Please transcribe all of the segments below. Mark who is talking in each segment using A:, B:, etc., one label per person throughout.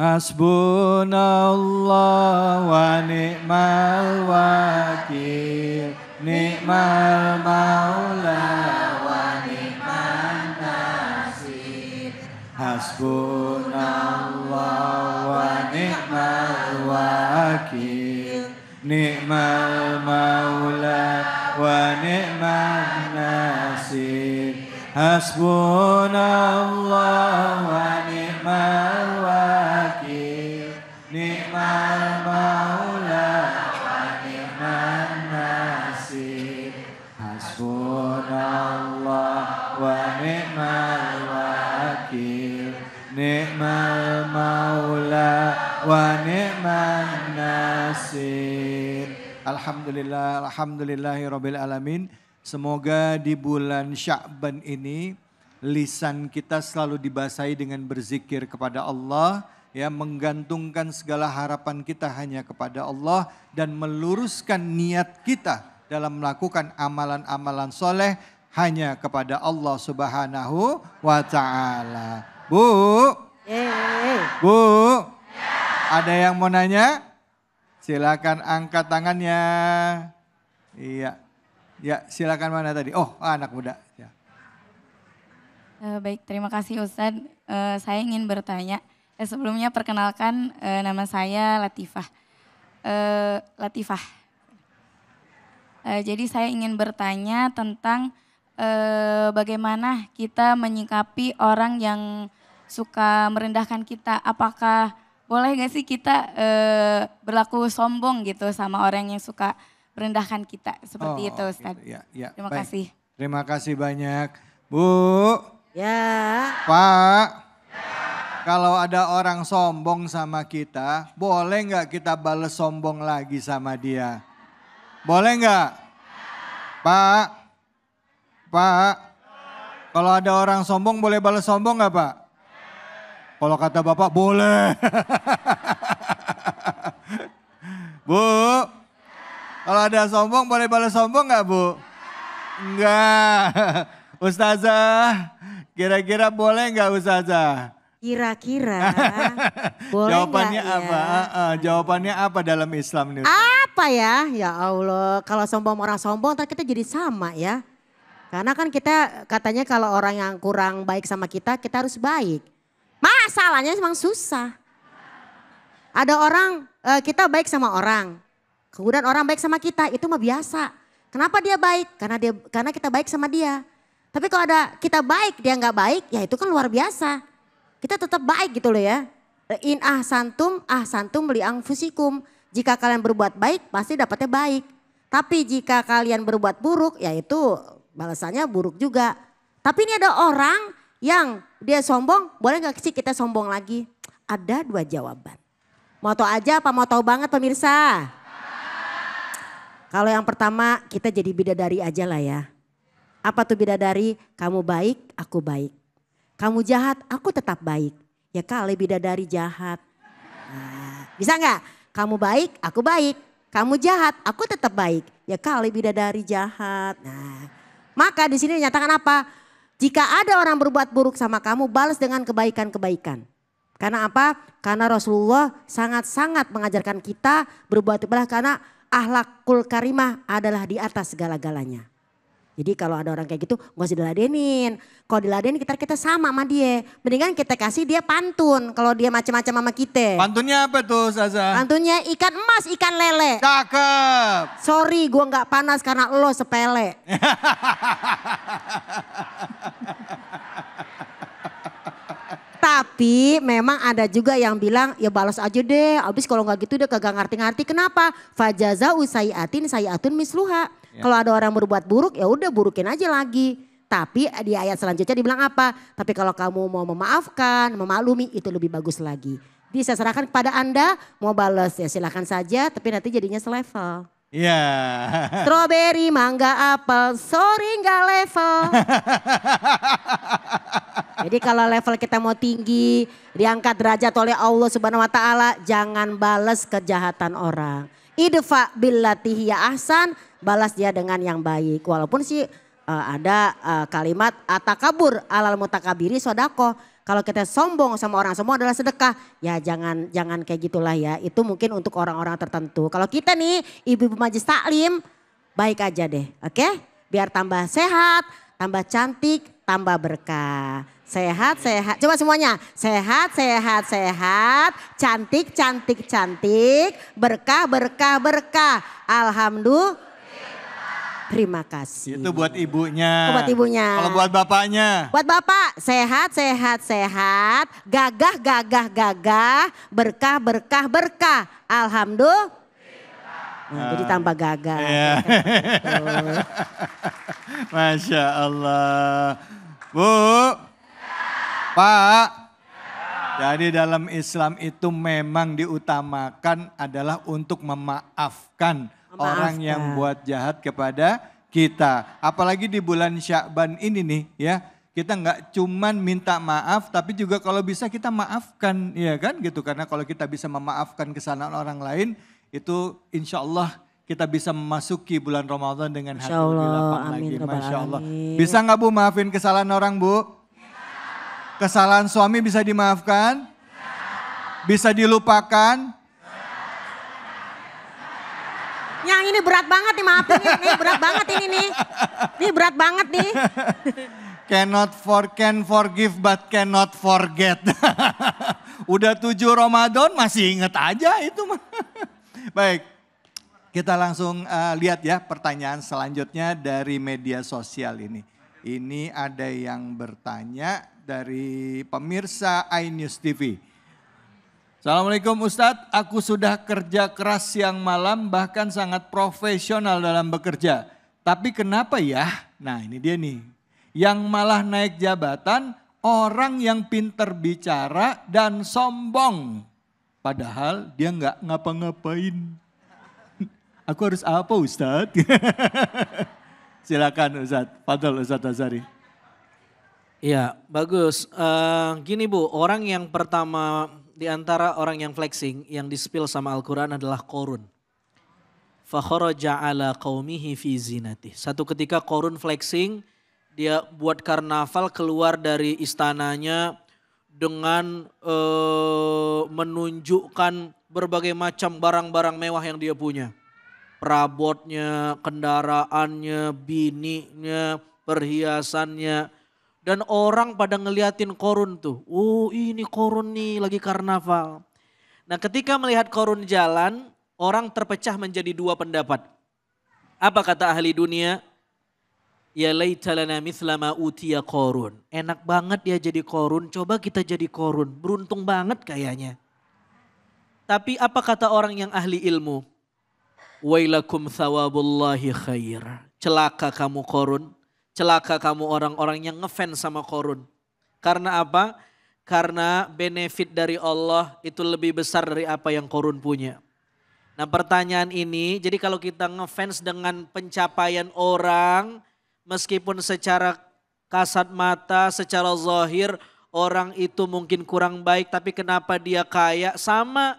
A: Hasbunallah wa ni'mal wakil. Ni'mal maula wa ni'man nasir. Hasbunallah wa ni'mal wakil. Ni'mal maula wa ni'man nasir. Hasbunallah wa ni'mal wakil. Ni'mal maula wa ni'man nasir. Hasbunallah wa ni'mal wakil. Ni'mal maula wa ni'man nasir. Alhamdulillah, alhamdulillahirabbil alamin. Semoga di bulan Sya'ban ini lisan kita selalu dibasahi dengan berzikir kepada Allah, ya, menggantungkan segala harapan kita hanya kepada Allah dan meluruskan niat kita dalam melakukan amalan-amalan soleh hanya kepada Allah Subhanahu wa Ta'ala. Bu, Bu, ada yang mau nanya? Silakan angkat tangannya. Iya. Ya, silakan, mana tadi? Oh, anak muda. Ya.
B: Baik, terima kasih Ustadz. Saya ingin bertanya. Sebelumnya perkenalkan, nama saya Latifah. Jadi saya ingin bertanya tentang bagaimana kita menyikapi orang yang suka merendahkan kita. Apakah boleh gak sih kita berlaku sombong gitu sama orang yang suka merendahkan kita seperti itu Ustaz.
A: Gitu. Ya.
B: Terima
A: Baik.
B: kasih.
A: Terima kasih banyak. Bu.
C: Ya.
A: Pak. Kalau ada orang sombong sama kita, boleh nggak kita balas sombong lagi sama dia? Boleh nggak? Pak. Pak. Kalau ada orang sombong boleh balas sombong nggak Pak? Kalau kata Bapak boleh. Bu. Kalau ada sombong boleh balas sombong nggak Bu? Enggak. Ustazah, kira-kira boleh nggak Ustazah?
C: Kira-kira boleh
A: Jawabannya
C: nggak
A: apa?
C: ya?
A: Jawabannya apa dalam Islam nih?
C: Apa ya? Ya Allah, kalau sombong orang sombong ntar kita jadi sama ya. Karena kan kita katanya kalau orang yang kurang baik sama kita harus baik. Masalahnya memang susah. Ada orang, kita baik sama orang. Kemudian orang baik sama kita, itu mah biasa. Kenapa dia baik? Karena kita baik sama dia. Tapi kalau ada kita baik, dia nggak baik, ya itu kan luar biasa. Kita tetap baik gitu loh ya. In ahsantum li anfusikum. Jika kalian berbuat baik, pasti dapatnya baik. Tapi jika kalian berbuat buruk, ya itu balasannya buruk juga. Tapi ini ada orang yang dia sombong, boleh nggak sih kita sombong lagi? Ada dua jawaban. Mau tahu aja apa mau tahu banget pemirsa? Kalau yang pertama kita jadi bidadari aja lah ya. Apa tuh bidadari? Kamu baik, aku baik. Kamu jahat, aku tetap baik. Ya kali bidadari jahat. Nah, bisa nggak? Kamu baik, aku baik. Kamu jahat, aku tetap baik. Ya kali bidadari jahat. Nah, maka di sini dinyatakan apa? Jika ada orang berbuat buruk sama kamu, balas dengan kebaikan-kebaikan. Karena apa? Karena Rasulullah sangat-sangat mengajarkan kita berbuat baik karena akhlakul karimah adalah di atas segala-galanya. Jadi kalau ada orang kayak gitu gak usah diladenin. Kalau diladenin kita sama dia. Mendingan kita kasih dia pantun kalau dia macam-macam sama kita.
A: Pantunnya apa tuh Zaza?
C: Pantunnya ikan emas, ikan lele.
A: Cakep.
C: Sorry gue gak panas karena lo sepele. Tapi memang ada juga yang bilang ya balas aja deh. Abis kalau gak gitu dia kagak ngerti-ngerti. Kenapa? Fajaza'u sayi'atun misluha. Ya. Kalau ada orang berbuat buruk ya udah burukin aja lagi. Tapi di ayat selanjutnya dibilang apa? Tapi kalau kamu mau memaafkan, memaklumi itu lebih bagus lagi. Jadi saya serahkan kepada Anda mau balas ya silakan saja tapi nanti jadinya selevel.
A: Iya.
C: Strawberry, mangga, apel, sorry nggak level. Jadi kalau level kita mau tinggi, diangkat derajat oleh Allah Subhanahu wa taala, jangan balas kejahatan orang. Idfa billati hiya ahsan, balas dia dengan yang baik. Walaupun sih ada kalimat atakabur alal mutakabiri sodako. Kalau kita sombong sama orang sombong adalah sedekah. Ya jangan kayak gitulah ya. Itu mungkin untuk orang-orang tertentu. Kalau kita nih ibu-ibu majelis taklim baik aja deh. Oke? Biar tambah sehat, tambah cantik, tambah berkah. Sehat, sehat. Coba semuanya. Sehat, sehat, sehat. Cantik, cantik, cantik. Berkah, berkah, berkah. Alhamdulillah. Terima kasih.
A: Itu buat ibunya.
C: Buat ibunya.
A: Kalau buat bapaknya.
C: Buat bapak, sehat, sehat, sehat. Gagah, gagah, gagah. Berkah, berkah, berkah. Alhamdulillah. Nah, jadi tambah gagah.
A: Iya. Masya Allah. Bu. Pak, jadi dalam Islam itu memang diutamakan adalah untuk memaafkan orang yang buat jahat kepada kita. Apalagi di bulan Sya'ban ini nih ya, kita nggak cuman minta maaf tapi juga kalau bisa kita maafkan ya kan gitu. Karena kalau kita bisa memaafkan kesalahan orang lain itu insya Allah kita bisa memasuki bulan Ramadan dengan hati lebih lapang lagi. Masya Allah. Bisa nggak Bu maafin kesalahan orang Bu? Kesalahan suami bisa dimaafkan? Bisa dilupakan?
C: Yang ini berat banget nih maafin nih, berat banget ini nih. Ini berat banget nih.
A: Can forgive but cannot forget. Udah 7 Ramadan masih inget aja itu mah. Baik, kita langsung lihat ya pertanyaan selanjutnya dari media sosial ini. Ini ada yang bertanya dari pemirsa iNews TV. Assalamualaikum Ustadz, aku sudah kerja keras siang malam bahkan sangat profesional dalam bekerja. Tapi kenapa ya? Nah ini dia nih, yang malah naik jabatan orang yang pinter bicara dan sombong. Padahal dia nggak ngapa-ngapain. Aku harus apa Ustadz? Silakan Ustadz, Fadol Ustadz Azhari.
D: Iya, bagus. Gini Bu, orang yang pertama di antara orang yang flexing, yang di-spill sama Al-Quran adalah Qorun. Fakharaja ala qaumihi fi zinatih. Satu ketika Qorun flexing, dia buat karnaval keluar dari istananya dengan menunjukkan berbagai macam barang-barang mewah yang dia punya. Perabotnya, kendaraannya, bininya, perhiasannya. Dan orang pada ngeliatin Qorun tuh, oh ini Qorun nih lagi karnaval. Nah ketika melihat Qorun jalan, orang terpecah menjadi 2 pendapat. Apa kata ahli dunia? Ya laita lana mithla ma utiya Qorun. Enak banget ya jadi Qorun, coba kita jadi Qorun. Beruntung banget kayaknya. Tapi apa kata orang yang ahli ilmu? Wailakum thawabullahi khair. Celaka kamu Qorun. Celaka kamu orang-orang yang ngefans sama Qorun. Karena apa? Karena benefit dari Allah itu lebih besar dari apa yang Qorun punya. Nah pertanyaan ini, jadi kalau kita ngefans dengan pencapaian orang, meskipun secara kasat mata, secara zahir, orang itu mungkin kurang baik, tapi kenapa dia kaya? Sama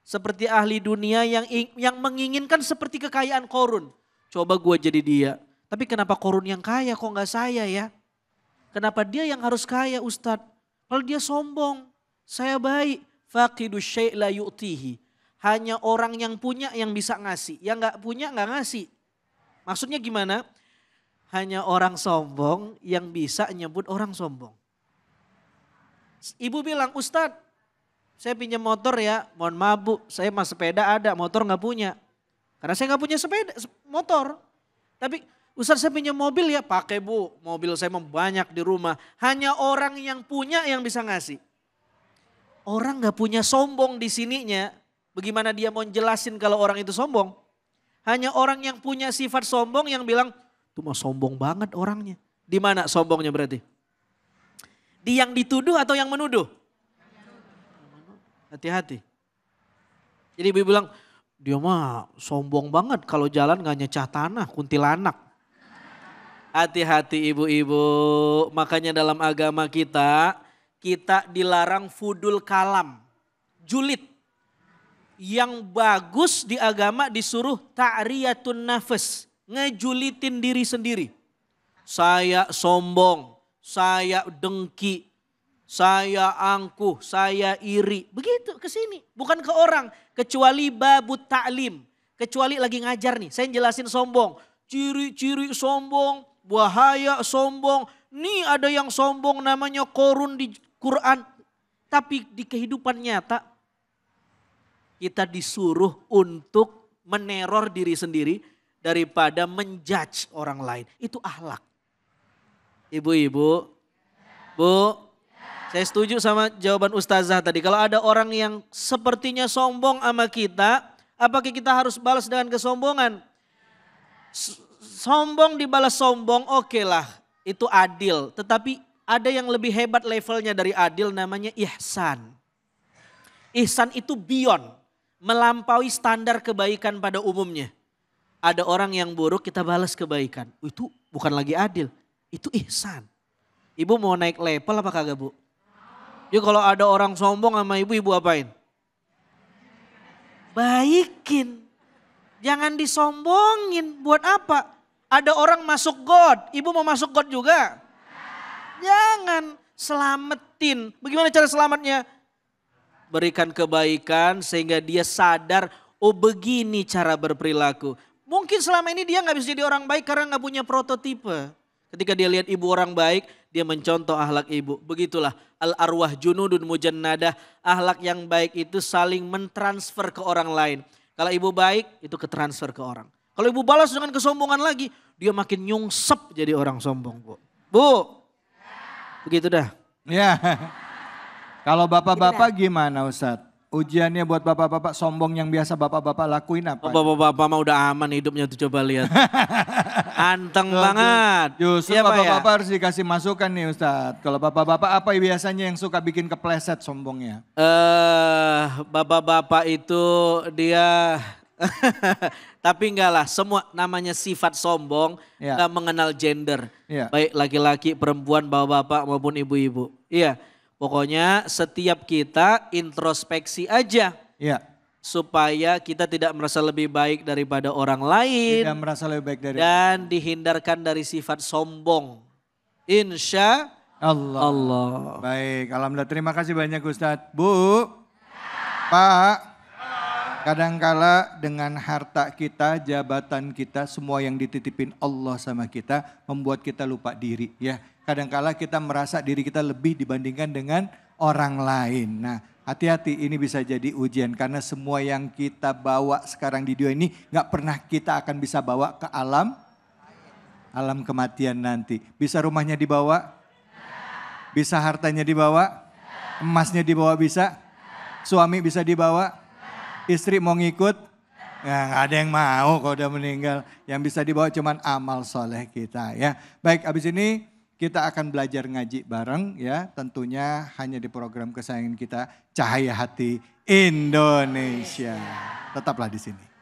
D: seperti ahli dunia yang menginginkan seperti kekayaan Qorun. Coba gue jadi dia. Tapi kenapa Qorun yang kaya kok gak saya ya? Kenapa dia yang harus kaya Ustadz? Kalau dia sombong, saya baik. Faqidu syai' la yu'tihi. Hanya orang yang punya yang bisa ngasih. Yang gak punya gak ngasih. Maksudnya gimana? Hanya orang sombong yang bisa nyebut orang sombong. Ibu bilang, Ustadz saya pinjam motor ya. Mohon maaf Bu, saya mah sepeda ada, motor gak punya. Karena saya gak punya sepeda, motor. Tapi Ustadz saya pinjam mobil ya, pakai Bu. Mobil saya banyak di rumah. Hanya orang yang punya yang bisa ngasih. Orang gak punya sombong di sininya. Bagaimana dia mau jelasin kalau orang itu sombong? Hanya orang yang punya sifat sombong yang bilang, itu mah sombong banget orangnya. Di mana sombongnya berarti? Di yang dituduh atau yang menuduh? Hati-hati. Jadi ibu bilang, dia mah sombong banget kalau jalan gak nyecah tanah, kuntilanak. Hati-hati ibu-ibu, makanya dalam agama kita dilarang fudul kalam, julid. Yang bagus di agama disuruh ta'riyatun nafas, ngejulitin diri sendiri. Saya sombong, saya dengki. saya angkuh, saya iri. Begitu ke sini, bukan ke orang. Kecuali babut ta'lim, kecuali lagi ngajar nih. Saya jelasin sombong, ciri-ciri sombong, bahaya sombong. Nih ada yang sombong namanya Korun di Quran. Tapi di kehidupan nyata kita disuruh untuk meneror diri sendiri daripada menjudge orang lain. Itu akhlak. Ibu-ibu, Bu, saya setuju sama jawaban Ustazah tadi. Kalau ada orang yang sepertinya sombong sama kita, apakah kita harus balas dengan kesombongan? Sombong dibalas sombong, oke lah, itu adil. Tetapi ada yang lebih hebat levelnya dari adil, namanya ihsan. Ihsan itu beyond, melampaui standar kebaikan pada umumnya. Ada orang yang buruk, kita balas kebaikan. Itu bukan lagi adil, itu ihsan. Ibu mau naik level apa kagak, Bu? Jadi kalau ada orang sombong sama ibu apain? Baikin. Jangan disombongin. Buat apa? Ada orang masuk God. Ibu mau masuk God juga? Jangan. Selamatin. Bagaimana cara selamatnya? Berikan kebaikan sehingga dia sadar, oh begini cara berperilaku. Mungkin selama ini dia gak bisa jadi orang baik karena gak punya prototipe. Ketika dia lihat ibu orang baik, dia mencontoh akhlak ibu. Begitulah al-arwah junudun mujannadah. Akhlak yang baik itu saling mentransfer ke orang lain. Kalau ibu baik, itu ketransfer ke orang. Kalau ibu balas dengan kesombongan lagi, dia makin nyungsep jadi orang sombong, Bu. Bu, begitu dah.
A: Ya. Kalau bapak-bapak gimana Ustadz? Ujiannya buat bapak-bapak sombong yang biasa bapak-bapak lakuin apa?
D: Bapak-bapak mah udah aman hidupnya tuh, coba lihat. Anteng banget.
A: Justru
D: Iya, Pak,
A: bapak-bapak
D: ya?
A: harus dikasih masukan nih Ustadz. Kalau bapak-bapak apa biasanya yang suka bikin kepleset sombongnya?
D: Bapak-bapak itu dia tapi enggak lah, semua namanya sifat sombong
A: Ya.
D: enggak mengenal gender.
A: Ya.
D: Baik laki-laki, perempuan, bapak-bapak maupun ibu-ibu. Iya, pokoknya setiap kita introspeksi aja
A: Iya.
D: supaya kita tidak merasa lebih baik daripada orang lain
A: Tidak merasa lebih baik dari
D: dan dihindarkan dari sifat sombong. Insya
A: Allah.
D: Allah.
A: Baik, alhamdulillah terima kasih banyak Ustadz. Bu, Pak. Kadangkala dengan harta kita, jabatan kita, semua yang dititipin Allah sama kita membuat kita lupa diri ya. Kadangkala kita merasa diri kita lebih dibandingkan dengan orang lain. Nah, hati-hati ini bisa jadi ujian karena semua yang kita bawa sekarang di dunia ini gak pernah kita akan bisa bawa ke alam kematian nanti. Bisa rumahnya dibawa? Bisa hartanya dibawa? Emasnya dibawa bisa? Suami bisa dibawa? Istri mau ngikut? Ya gak ada yang mau kalau udah meninggal. Yang bisa dibawa cuman amal soleh kita ya. Baik, abis ini kita akan belajar ngaji bareng ya. Tentunya hanya di program kesayangan kita Cahaya Hati Indonesia. Tetaplah di sini.